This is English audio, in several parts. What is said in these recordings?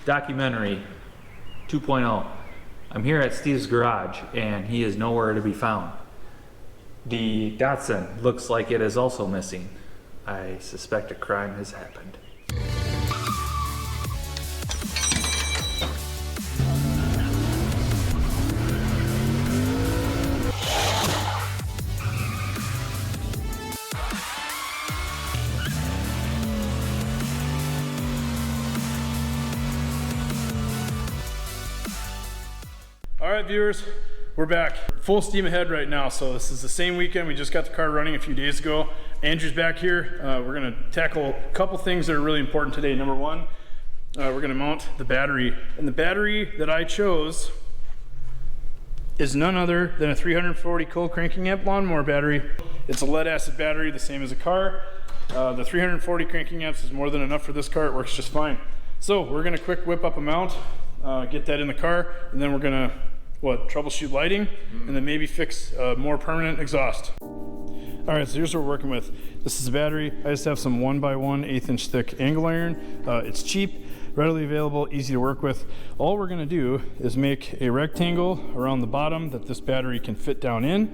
Documentary 2.0. I'm here at Steve's garage and he is nowhere to be found. The Datsun looks like it is also missing. I suspect a crime has happened. All right, viewers, we're back. Full steam ahead right now. So this is the same weekend. We just got the car running a few days ago. Andrew's back here. We're gonna tackle a couple things that are really important today. Number one, we're gonna mount the battery. And the battery that I chose is none other than a 340 cold cranking amp lawnmower battery. It's a lead acid battery, the same as a car. The 340 cranking amps is more than enough for this car. It works just fine. So we're gonna quick whip up a mount, get that in the car, and then we're gonna troubleshoot lighting, and then maybe fix more permanent exhaust. All right, so here's what we're working with. This is a battery. I just have some 1x1 1/8" thick angle iron. It's cheap, readily available, easy to work with. All we're gonna do is make a rectangle around the bottom that this battery can fit down in,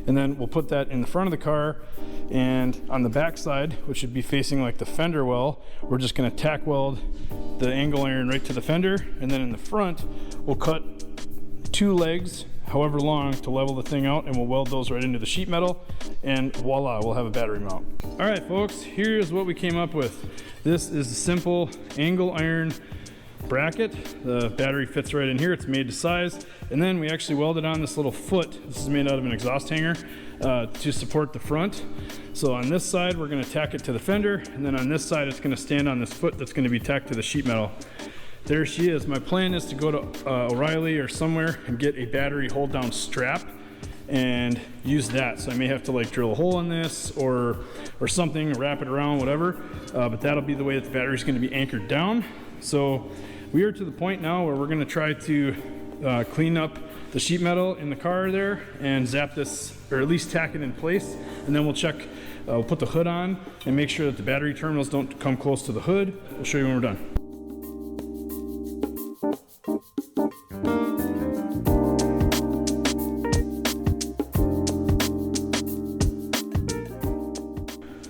and then we'll put that in the front of the car, and on the back side, which should be facing like the fender well, we're just gonna tack weld the angle iron right to the fender, and then in the front, we'll cut 2 legs, however long, to level the thing out, and we'll weld those right into the sheet metal, and voila, we'll have a battery mount. All right, folks, here's what we came up with. This is a simple angle iron bracket. The battery fits right in here. It's made to size, and then we actually welded on this little foot. This is made out of an exhaust hanger to support the front. So on this side, we're gonna tack it to the fender, and then on this side, it's gonna stand on this foot that's gonna be tacked to the sheet metal. There she is. My plan is to go to O'Reilly or somewhere and get a battery hold down strap and use that. So I may have to like drill a hole in this or something, wrap it around, whatever. But that'll be the way that the battery is going to be anchored down. So we are to the point now where we're going to try to clean up the sheet metal in the car there and zap this, or at least tack it in place. And then we'll check, we'll put the hood on and make sure that the battery terminals don't come close to the hood. We'll show you when we're done.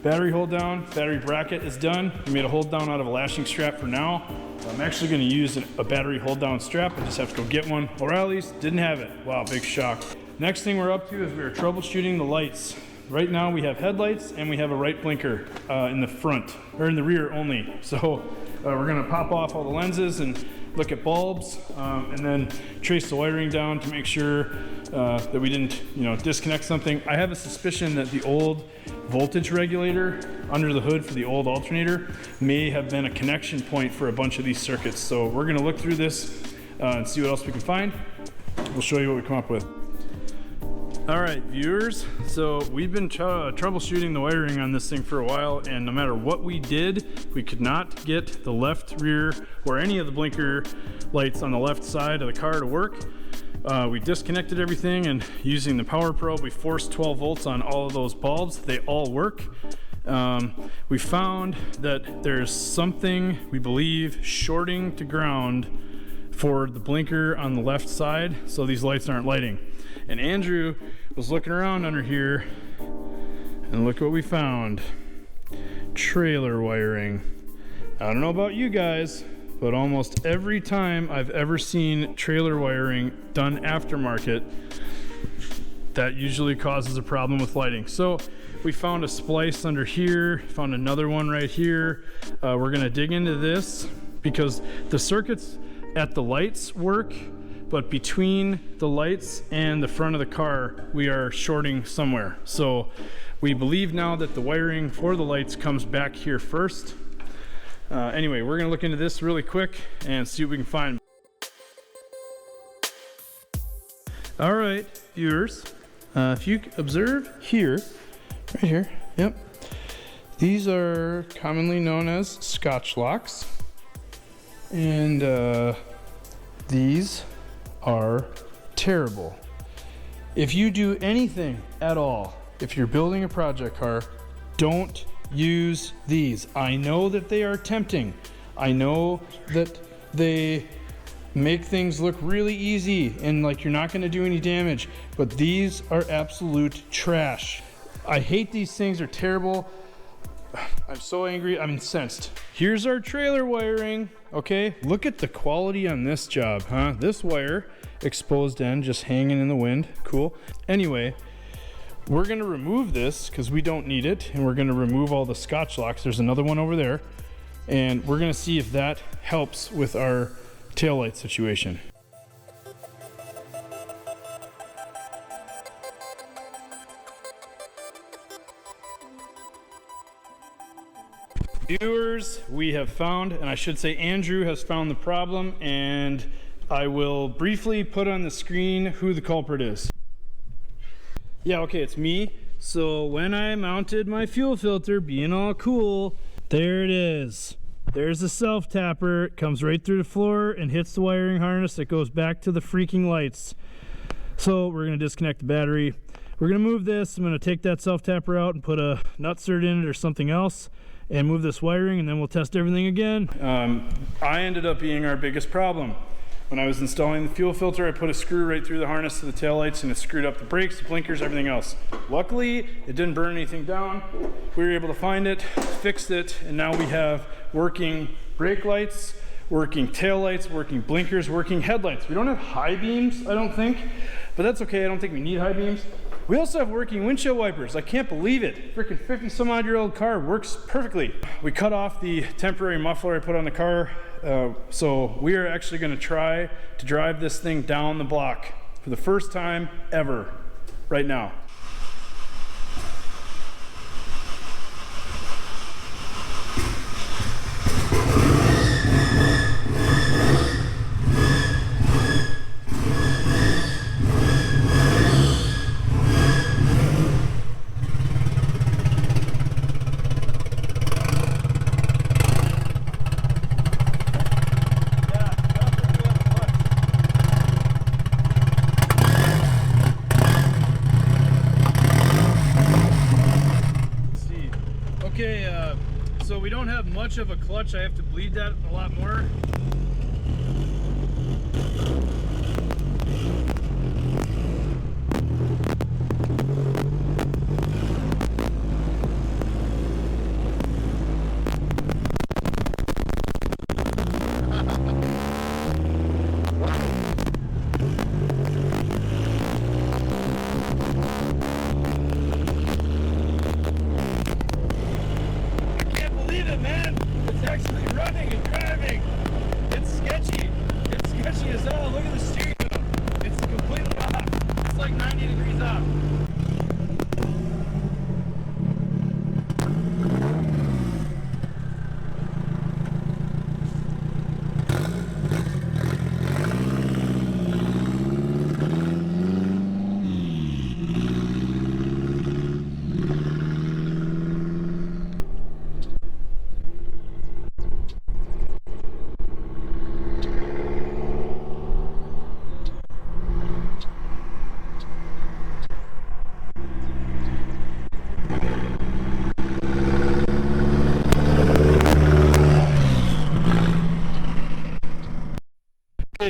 Battery hold down, battery bracket is done. We made a hold down out of a lashing strap for now. I'm actually going to use a battery hold down strap. I just have to go get one. O'Reilly's didn't have it. Wow, big shock. Next thing we're up to is we're troubleshooting the lights. Right now we have headlights and we have a right blinker in the front, or in the rear only. So we're going to pop off all the lenses and look at bulbs, and then trace the wiring down to make sure that we didn't, disconnect something. I have a suspicion that the old voltage regulator under the hood for the old alternator may have been a connection point for a bunch of these circuits. So we're gonna look through this and see what else we can find. We'll show you what we come up with. All right, viewers, so we've been troubleshooting the wiring on this thing for a while, and no matter what we did, we could not get the left rear or any of the blinker lights on the left side of the car to work. We disconnected everything, and using the power probe, we forced 12 volts on all of those bulbs. They all work. We found that there's something, we believe, shorting to ground for the blinker on the left side, so these lights aren't lighting. And Andrew was looking around under here, and look what we found. Trailer wiring. I don't know about you guys, but almost every time I've ever seen trailer wiring done aftermarket, that usually causes a problem with lighting. So we found a splice under here, found another one right here. We're gonna dig into this because the circuits at the lights work, but between the lights and the front of the car, we are shorting somewhere. So we believe now that the wiring for the lights comes back here first. Anyway, we're gonna look into this really quick and see what we can find. All right, viewers, if you observe here, right here, yep. These are commonly known as Scotch locks. And these are terrible. If you do anything at all, if you're building a project car, don't use these. I know that they are tempting. I know that they make things look really easy and like you're not gonna do any damage, but these are absolute trash. I hate these things, they're terrible. I'm so angry, I'm incensed. Here's our trailer wiring, okay? Look at the quality on this job, huh? This wire, exposed end, just hanging in the wind, cool. Anyway, we're gonna remove this because we don't need it, and we're gonna remove all the Scotch locks. There's another one over there, and we're gonna see if that helps with our taillight situation. Viewers, we have found, and I should say Andrew has found the problem, and I will briefly put on the screen who the culprit is. Yeah, okay, it's me. So when I mounted my fuel filter, being all cool, there it is. There's the self-tapper. It comes right through the floor and hits the wiring harness that goes back to the freaking lights. So we're gonna disconnect the battery. We're gonna move this. I'm gonna take that self-tapper out and put a nut cert in it or something else and move this wiring, and then we'll test everything again. I ended up being our biggest problem. When I was installing the fuel filter, I put a screw right through the harness to the taillights, and it screwed up the brakes, the blinkers, everything else. Luckily, it didn't burn anything down. We were able to find it, fixed it, and now we have working brake lights, working taillights, working blinkers, working headlights. We don't have high beams, I don't think, but that's okay. I don't think we need high beams. We also have working windshield wipers. I can't believe it. Freaking 50-some-odd-year-old car works perfectly. We cut off the temporary muffler I put on the car. So we are actually going to try to drive this thing down the block for the first time ever right now. So we don't have much of a clutch. I have to bleed that a lot more.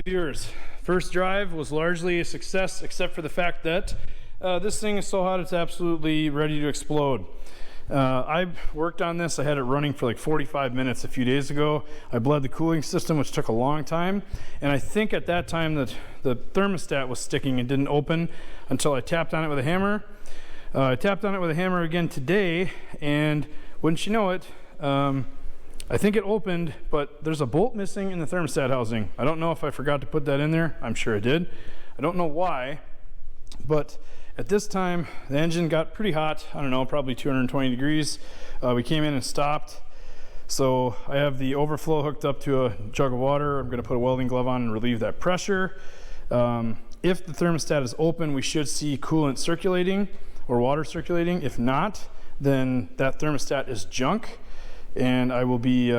Viewers, first drive was largely a success except for the fact that this thing is so hot it's absolutely ready to explode. I worked on this. I had it running for like 45 minutes a few days ago. I bled the cooling system, which took a long time, and I think at that time that the thermostat was sticking and didn't open until I tapped on it with a hammer. I tapped on it with a hammer again today, and wouldn't you know it, I think it opened, but there's a bolt missing in the thermostat housing. I don't know if I forgot to put that in there. I'm sure I did. I don't know why, but at this time, the engine got pretty hot. I don't know, probably 220 degrees. We came in and stopped. So I have the overflow hooked up to a jug of water. I'm gonna put a welding glove on and relieve that pressure. If the thermostat is open, we should see coolant circulating or water circulating. If not, then that thermostat is junk, and I will be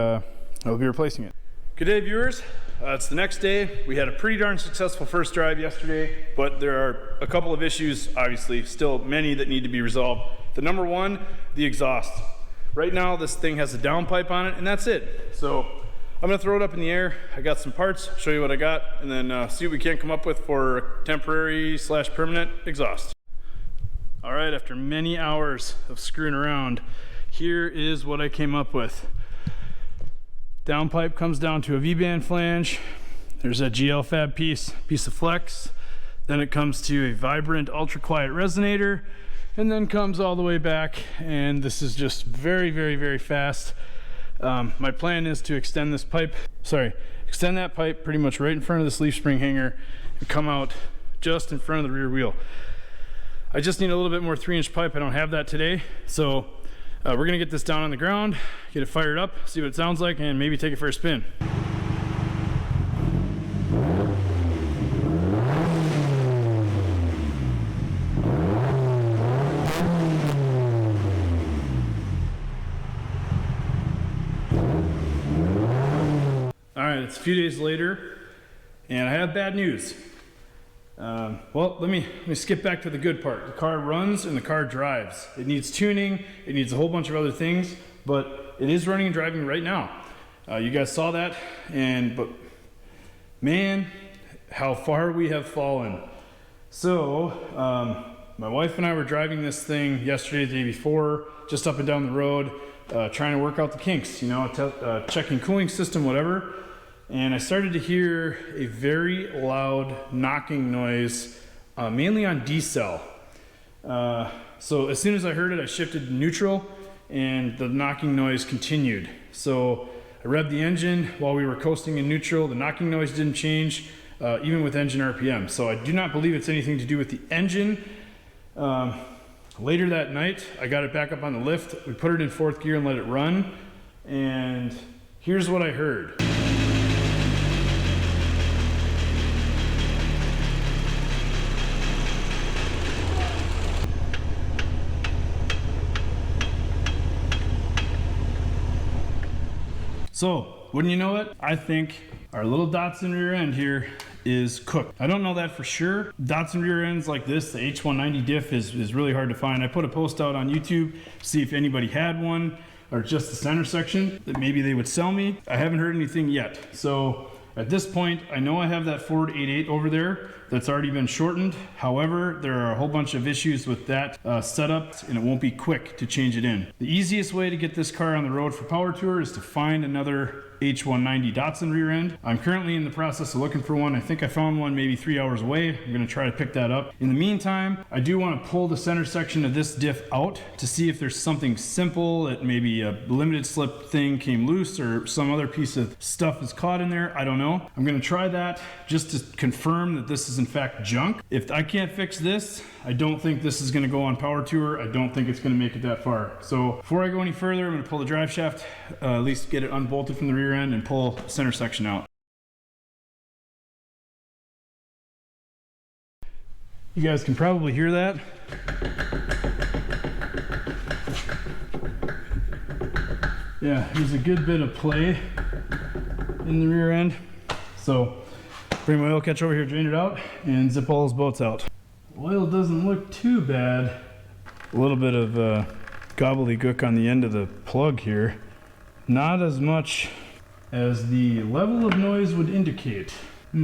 replacing it. Good day, viewers. It's the next day. We had a pretty darn successful first drive yesterday, but there are a couple of issues, obviously, still many that need to be resolved. The number one, the exhaust. Right now, this thing has a downpipe on it, and that's it. So I'm gonna throw it up in the air. I got some parts, show you what I got, and then see what we can come up with for temporary / permanent exhaust. All right, after many hours of screwing around, here is what I came up with. Downpipe comes down to a V-band flange. There's that GL Fab piece of flex. Then it comes to a vibrant ultra quiet resonator, and then comes all the way back, and this is just very, very, very fast. My plan is to extend that pipe pretty much right in front of this leaf spring hanger and come out just in front of the rear wheel. I just need a little bit more 3-inch pipe. I don't have that today, so we're gonna get this down on the ground, get it fired up, see what it sounds like, and maybe take it for a spin. All right, it's a few days later, and I have bad news. Well, let me skip back to the good part. The car runs and the car drives. It needs tuning, it needs a whole bunch of other things, but it is running and driving right now. You guys saw that, but man, how far we have fallen. So, my wife and I were driving this thing yesterday, the day before, just up and down the road, trying to work out the kinks, you know, checking cooling system, whatever. And I started to hear a very loud knocking noise, mainly on D-cell. So as soon as I heard it, I shifted to neutral, and the knocking noise continued. So I revved the engine while we were coasting in neutral. The knocking noise didn't change, even with engine RPM. So I do not believe it's anything to do with the engine. Later that night, I got it back up on the lift. We put it in 4th gear and let it run. And here's what I heard. So, wouldn't you know it? I think our little Datsun rear end here is cooked. I don't know that for sure. Datsun rear ends like this, the H190 diff is really hard to find. I put a post out on YouTube to see if anybody had one, or just the center section that maybe they would sell me. I haven't heard anything yet. So at this point, I know I have that Ford 88 over there that's already been shortened. However, there are a whole bunch of issues with that setup, and it won't be quick to change it in. The easiest way to get this car on the road for power tour is to find another H190 Datsun rear end. I'm currently in the process of looking for one. I think I found one maybe 3 hours away. I'm gonna try to pick that up. In the meantime, I do wanna pull the center section of this diff out to see if there's something simple that maybe a limited slip thing came loose or some other piece of stuff is caught in there. I don't know. I'm gonna try that just to confirm that this is in fact junk. If I can't fix this, I don't think this is gonna go on power tour. I don't think it's gonna make it that far. So before I go any further, I'm gonna pull the drive shaft, at least get it unbolted from the rear end and pull the center section out. You guys can probably hear that. Yeah, there's a good bit of play in the rear end. So bring my oil catch over here, drain it out, and zip all those bolts out. Oil doesn't look too bad. A little bit of gobbledygook on the end of the plug here. Not as much as the level of noise would indicate. All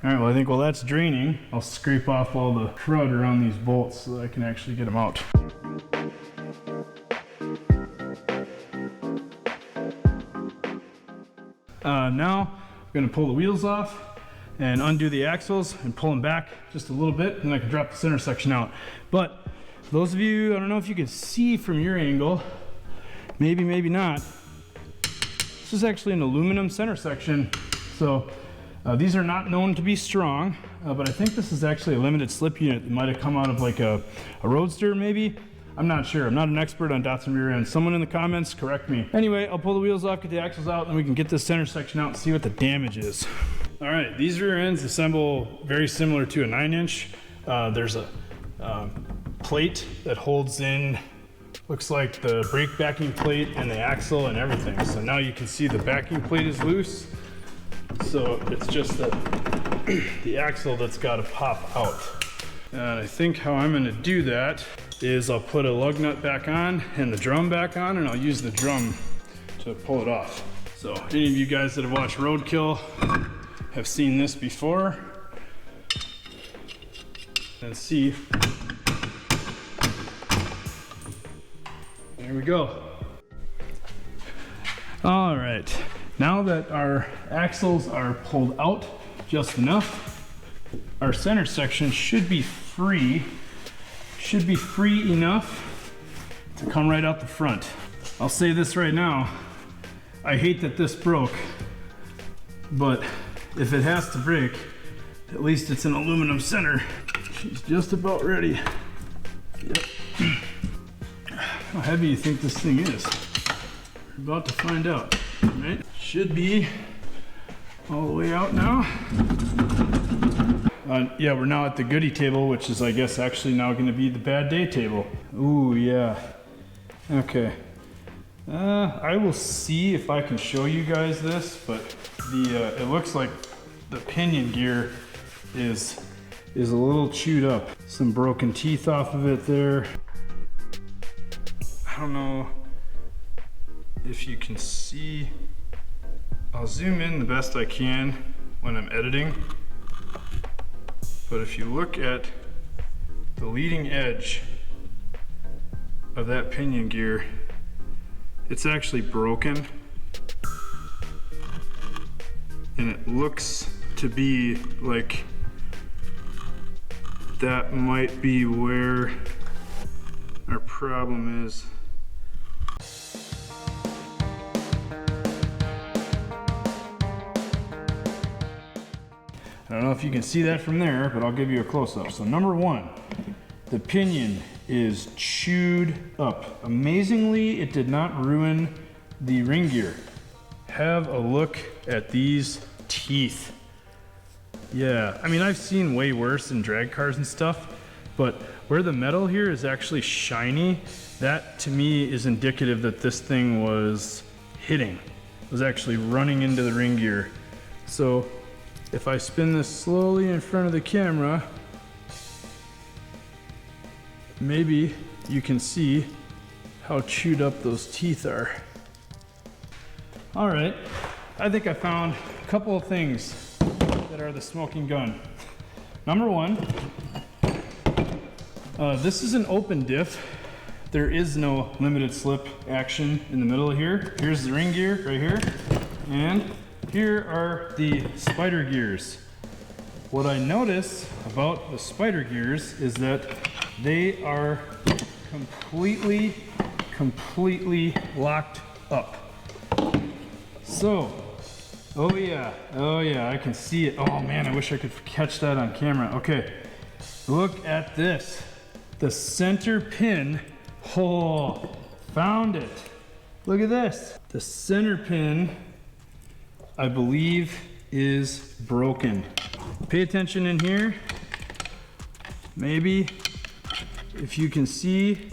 right, well, I think while that's draining, I'll scrape off all the crud around these bolts so that I can actually get them out. Now, I'm gonna pull the wheels off and undo the axles and pull them back just a little bit, and then I can drop the center section out. But those of you, I don't know if you can see from your angle, maybe, maybe not, this is actually an aluminum center section. So these are not known to be strong, but I think this is actually a limited slip unit. It might have come out of like a Roadster maybe. I'm not sure. I'm not an expert on Datsun rear end. Someone in the comments correct me. Anyway, I'll pull the wheels off, get the axles out, and we can get this center section out and see what the damage is. All right, these rear ends assemble very similar to a 9-inch. There's a plate that holds in, looks like the brake backing plate and the axle and everything. So now you can see the backing plate is loose. So it's just the axle that's got to pop out. And I think how I'm going to do that is I'll put a lug nut back on and the drum back on, and I'll use the drum to pull it off. So any of you guys that have watched Roadkill have seen this before. And see, there we go. All right, now that our axles are pulled out just enough, our center section should be free enough to come right out the front. I'll say this right now, I hate that this broke, but if it has to break, at least it's an aluminum center. She's just about ready. Yep. How heavy do you think this thing is? We're about to find out, right? Should be all the way out now. Yeah, we're now at the goodie table, which is, I guess, actually now going to be the bad day table. Ooh, yeah. Okay. I will see if I can show you guys this, but it looks like the pinion gear is a little chewed up. Some broken teeth off of it there. I don't know if you can see. I'll zoom in the best I can when I'm editing. But if you look at the leading edge of that pinion gear, it's actually broken. And it looks to be like that might be where our problem is. I don't know if you can see that from there, but I'll give you a close-up. So number one, the pinion is chewed up. Amazingly, it did not ruin the ring gear. Have a look at these teeth. Yeah, I mean, I've seen way worse in drag cars and stuff, but where the metal here is actually shiny, that to me is indicative that this thing was hitting, was actually running into the ring gear. So if I spin this slowly in front of the camera, maybe you can see how chewed up those teeth are. All right, I think I found a couple of things that are the smoking gun. Number one, this is an open diff. There is no limited slip action in the middle here. Here's the ring gear right here, and here are the spider gears. What I notice about the spider gears is that they are completely locked up. So, oh yeah, I can see it. Oh man, I wish I could catch that on camera. Okay, look at this. The center pin, oh, found it. Look at this. The center pin, I believe, is broken. Pay attention in here. Maybe if you can see,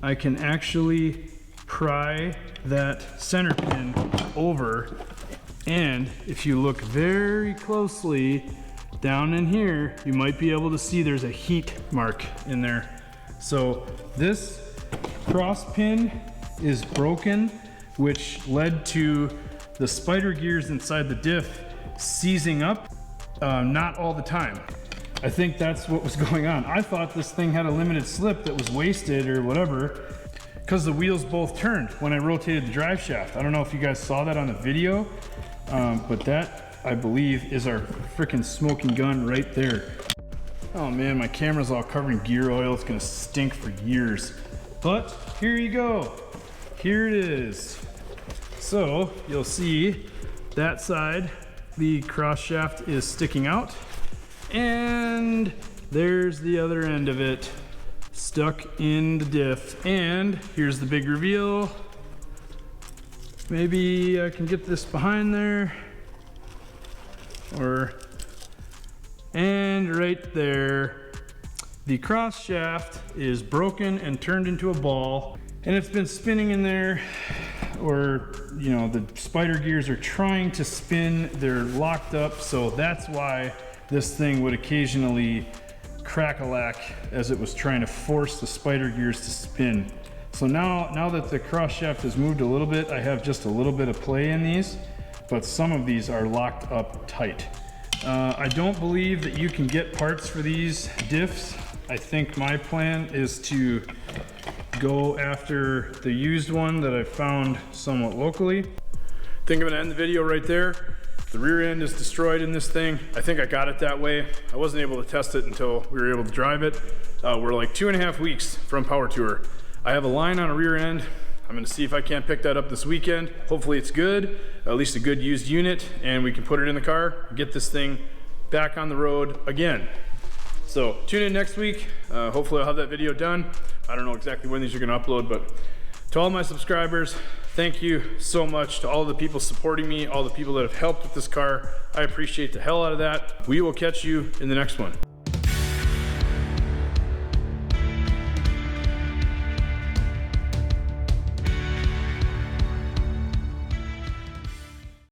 I can actually pry that center pin over, and if you look very closely down in here, you might be able to see there's a heat mark in there. So this cross pin is broken, which led to the spider gears inside the diff seizing up, not all the time. I think that's what was going on. I thought this thing had a limited slip that was wasted or whatever, because the wheels both turned when I rotated the drive shaft. I don't know if you guys saw that on the video, but that, I believe, is our freaking smoking gun right there. Oh man, my camera's all covered in gear oil. It's gonna stink for years. But here you go. Here it is. So you'll see that side, the cross shaft is sticking out, and there's the other end of it stuck in the diff. And here's the big reveal. Maybe I can get this behind there, and right there, the cross shaft is broken and turned into a ball, and it's been spinning in there, or you know, the spider gears are trying to spin, they're locked up, so that's why this thing would occasionally crack-a-lack as it was trying to force the spider gears to spin. So now that the cross shaft has moved a little bit, I have just a little bit of play in these, but some of these are locked up tight. I don't believe that you can get parts for these diffs. I think my plan is to go after the used one that I found somewhat locally. I think I'm gonna end the video right there. The rear end is destroyed in this thing. I think I got it that way. I wasn't able to test it until we were able to drive it. We're like 2.5 weeks from Power Tour. I have a line on a rear end. I'm gonna see if I can't pick that up this weekend. Hopefully it's good, at least a good used unit, and we can put it in the car, get this thing back on the road again. So tune in next week. Hopefully I'll have that video done. I don't know exactly when these are gonna upload, but to all my subscribers, thank you so much. To all the people supporting me, all the people that have helped with this car, I appreciate the hell out of that. We will catch you in the next one.